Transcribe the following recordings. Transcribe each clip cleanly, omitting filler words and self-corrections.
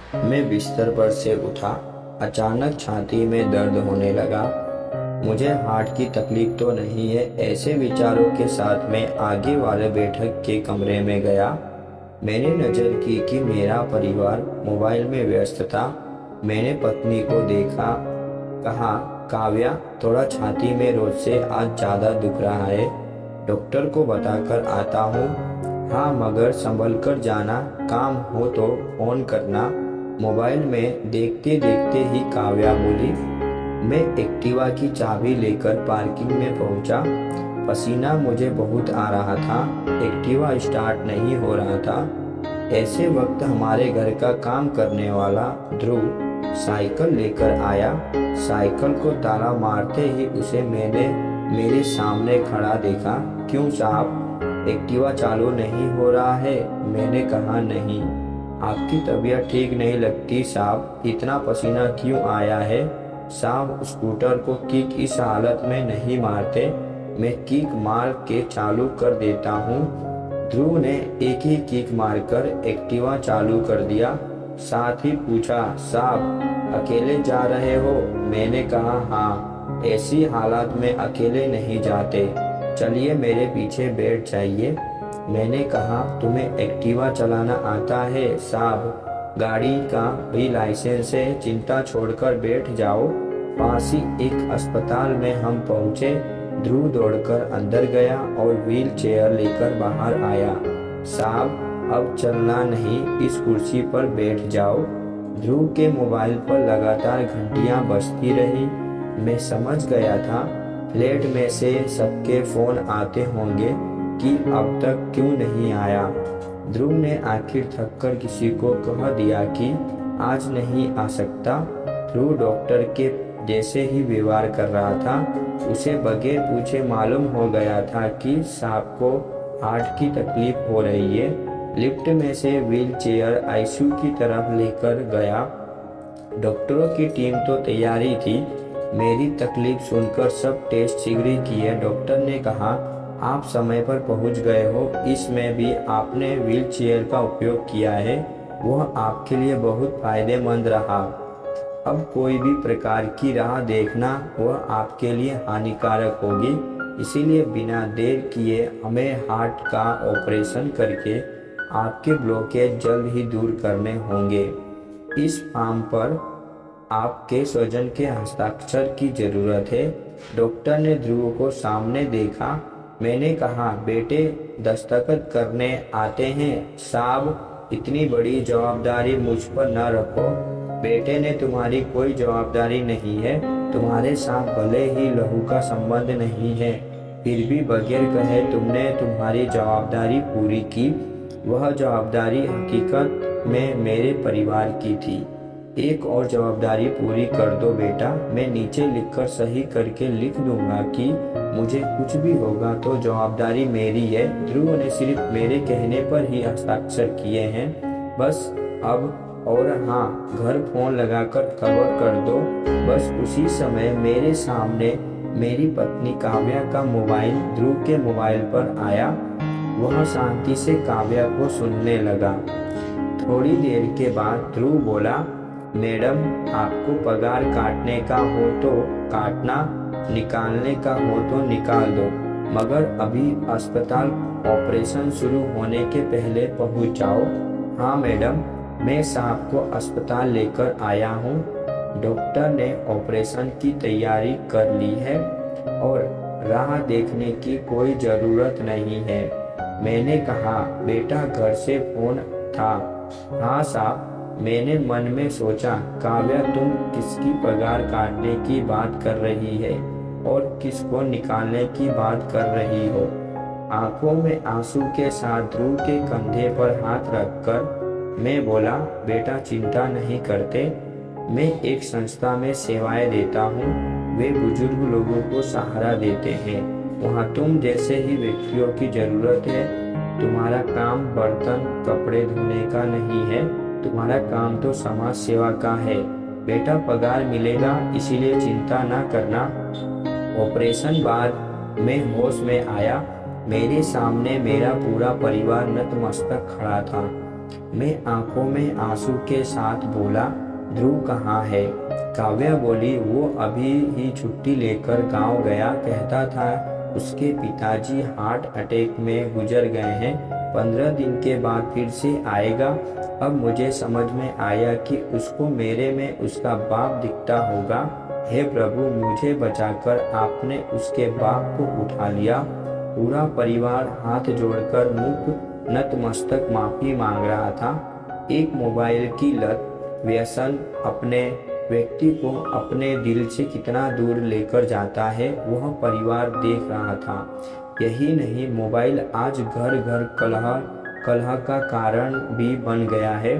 मैं बिस्तर पर से उठा। अचानक छाती में दर्द होने लगा। मुझे हार्ट की तकलीफ तो नहीं है, ऐसे विचारों के साथ मैं आगे वाले बैठक के कमरे में गया। मैंने नज़र की कि मेरा परिवार मोबाइल में व्यस्त था। मैंने पत्नी को देखा, कहा, काव्या, थोड़ा छाती में रोज से आज ज़्यादा दुख रहा है, डॉक्टर को बताकर आता हूँ। हाँ, मगर संभल कर जाना, काम हो तो फोन करना। मोबाइल में देखते देखते ही काव्या बोली। मैं एक्टिवा की चाबी लेकर पार्किंग में पहुंचा। पसीना मुझे बहुत आ रहा था। एक्टिवा स्टार्ट नहीं हो रहा था। ऐसे वक्त हमारे घर का काम करने वाला ध्रुव साइकिल लेकर आया। साइकिल को ताला मारते ही उसे मैंने मेरे सामने खड़ा देखा। क्यों साहब, एक्टिवा चालू नहीं हो रहा है? मैंने कहा, नहीं। आपकी तबीयत ठीक नहीं लगती साहब, इतना पसीना क्यों आया है? साहब, स्कूटर को किक इस हालत में नहीं मारते, मैं किक मार के चालू कर देता हूँ। ध्रुव ने एक ही किक मारकर एक्टिवा चालू कर दिया। साथ ही पूछा, साहब अकेले जा रहे हो? मैंने कहा, हाँ, ऐसी हालत में अकेले नहीं जाते, चलिए मेरे पीछे बैठ जाइए। मैंने कहा, तुम्हें एक्टिवा चलाना आता है साहब? गाड़ी का भी लाइसेंस है, चिंता छोड़कर बैठ जाओ। पास ही एक अस्पताल में हम पहुंचे। ध्रुव दौड़कर अंदर गया और व्हील चेयर लेकर बाहर आया। साहब, अब चलना नहीं, इस कुर्सी पर बैठ जाओ। ध्रुव के मोबाइल पर लगातार घंटियां बजती रही। मैं समझ गया था फ्लैट में से सबके फोन आते होंगे कि अब तक क्यों नहीं आया। ध्रुव ने आखिर थककर किसी को कह दिया कि आज नहीं आ सकता। ध्रुव डॉक्टर के जैसे ही व्यवहार कर रहा था। उसे बगैर पूछे मालूम हो गया था कि साहब को हार्ट की तकलीफ हो रही है। लिफ्ट में से व्हील चेयर आईसीयू की तरफ लेकर गया। डॉक्टरों की टीम तो तैयारी थी। मेरी तकलीफ सुनकर सब टेस्ट शीघ्र ही किए। डॉक्टर ने कहा, आप समय पर पहुंच गए हो, इसमें भी आपने व्हील चेयर का उपयोग किया है, वह आपके लिए बहुत फायदेमंद रहा। अब कोई भी प्रकार की राह देखना वह आपके लिए हानिकारक होगी, इसीलिए बिना देर किए हमें हार्ट का ऑपरेशन करके आपके ब्लॉकेज जल्द ही दूर करने होंगे। इस फॉर्म पर आपके स्वजन के हस्ताक्षर की जरूरत है। डॉक्टर ने ध्रुव को सामने देखा। मैंने कहा, बेटे दस्तखत करने आते हैं साहब, इतनी बड़ी जवाबदारी मुझ पर न रखो। बेटे ने तुम्हारी कोई जवाबदारी नहीं है, तुम्हारे साथ भले ही लहू का संबंध नहीं है, फिर भी बगैर कहे तुमने तुम्हारी जवाबदारी पूरी की। वह जवाबदारी हकीकत में मेरे परिवार की थी। एक और जवाबदारी पूरी कर दो बेटा। मैं नीचे लिखकर सही करके लिख दूंगा कि मुझे कुछ भी होगा तो जवाबदारी मेरी है। ध्रुव ने सिर्फ मेरे कहने पर ही हस्ताक्षर किए हैं, बस। अब और हाँ, घर फोन लगाकर खबर कर दो। बस उसी समय मेरे सामने मेरी पत्नी काव्या का मोबाइल ध्रुव के मोबाइल पर आया। वह शांति से काव्या को सुनने लगा। थोड़ी देर के बाद ध्रुव बोला, मैडम, आपको पगार काटने का हो तो काटना, निकालने का हो तो निकाल दो, मगर अभी अस्पताल ऑपरेशन शुरू होने के पहले पहुंच जाओ। हाँ मैडम, मैं साहब को अस्पताल लेकर आया हूँ। डॉक्टर ने ऑपरेशन की तैयारी कर ली है और राह देखने की कोई ज़रूरत नहीं है। मैंने कहा, बेटा घर से फोन था? हाँ साहब। मैंने मन में सोचा, काव्या तुम किसकी पगार काटने की बात कर रही है और किसको निकालने की बात कर रही हो? आंखों में आंसू के साथ ध्रुव के कंधे पर हाथ रखकर मैं बोला, बेटा चिंता नहीं करते, मैं एक संस्था में सेवाएं देता हूँ। वे बुजुर्ग लोगों को सहारा देते हैं। वहाँ तुम जैसे ही व्यक्तियों की जरूरत है। तुम्हारा काम बर्तन कपड़े धोने का नहीं है, तुम्हारा काम तो समाज सेवा का है। बेटा पगार मिलेगा, इसीलिए चिंता ना करना। ऑपरेशन बाद मैं होश में आया। मेरे सामने मेरा पूरा परिवार नतमस्तक खड़ा था। मैं आंखों में आंसू के साथ बोला, ध्रुव कहाँ है? काव्या बोली, वो अभी ही छुट्टी लेकर गांव गया, कहता था उसके पिताजी हार्ट अटैक में गुजर गए हैं, 15 दिन के बाद फिर से आएगा। अब मुझे समझ में आया कि उसको मेरे में उसका बाप दिखता होगा। हे प्रभु, मुझे बचाकर आपने उसके बाप को उठा लिया। पूरा परिवार हाथ जोड़कर मुख नतमस्तक माफी मांग रहा था। एक मोबाइल की लत व्यसन अपने व्यक्ति को अपने दिल से कितना दूर लेकर जाता है, वह परिवार देख रहा था। यही नहीं, मोबाइल आज घर घर कलह का कारण भी बन गया है।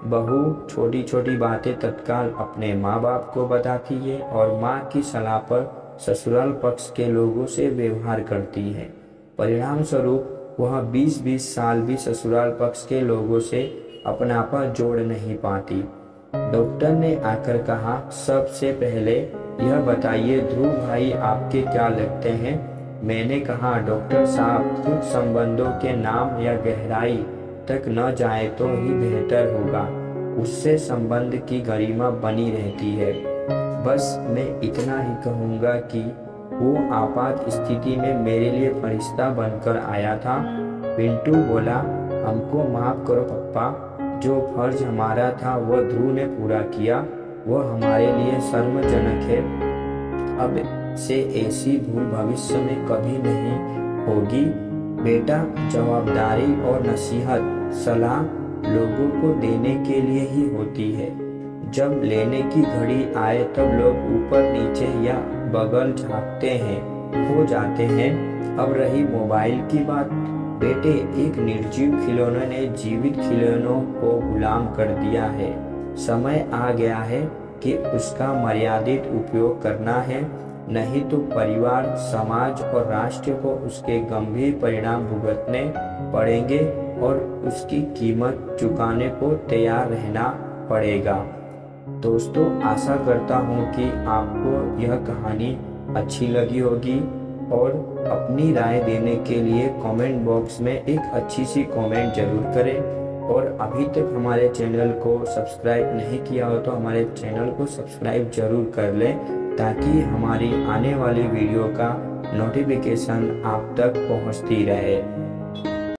बहू छोटी छोटी बातें तत्काल अपने माँ बाप को बताती है और माँ की सलाह पर ससुराल पक्ष के लोगों से व्यवहार करती है। परिणाम स्वरूप वह 20-20 साल भी ससुराल पक्ष के लोगों से अपनापा जोड़ नहीं पाती। डॉक्टर ने आकर कहा, सबसे पहले यह बताइए ध्रुव भाई आपके क्या लगते हैं? मैंने कहा, डॉक्टर साहब, कुछ संबंधों के नाम या गहराई तक न जाए तो ही बेहतर होगा, उससे संबंध की गरिमा बनी रहती है। बस मैं इतना ही कहूँगा कि वो आपात स्थिति में मेरे लिए फरिश्ता बनकर आया था। पिंटू बोला, हमको माफ करो पप्पा, जो फर्ज हमारा था वह ध्रुव ने पूरा किया, वह हमारे लिए शर्मजनक है। अब से ऐसी भूल भविष्य में कभी नहीं होगी। बेटा, जवाबदारी और नसीहत सलाह लोगों को देने के लिए ही होती है। जब लेने की घड़ी आए तब लोग ऊपर नीचे या बगल झांकते हैं, हो जाते हैं। अब रही मोबाइल की बात, बेटे, एक निर्जीव खिलौने ने जीवित खिलौनों को गुलाम कर दिया है। समय आ गया है कि उसका मर्यादित उपयोग करना है, नहीं तो परिवार, समाज और राष्ट्र को उसके गंभीर परिणाम भुगतने पड़ेंगे और उसकी कीमत चुकाने को तैयार रहना पड़ेगा। दोस्तों, आशा करता हूँ कि आपको यह कहानी अच्छी लगी होगी और अपनी राय देने के लिए कमेंट बॉक्स में एक अच्छी सी कमेंट जरूर करें। और अभी तक हमारे चैनल को सब्सक्राइब नहीं किया हो तो हमारे चैनल को सब्सक्राइब जरूर कर लें, ताकि हमारी आने वाली वीडियो का नोटिफिकेशन आप तक पहुंचती रहे।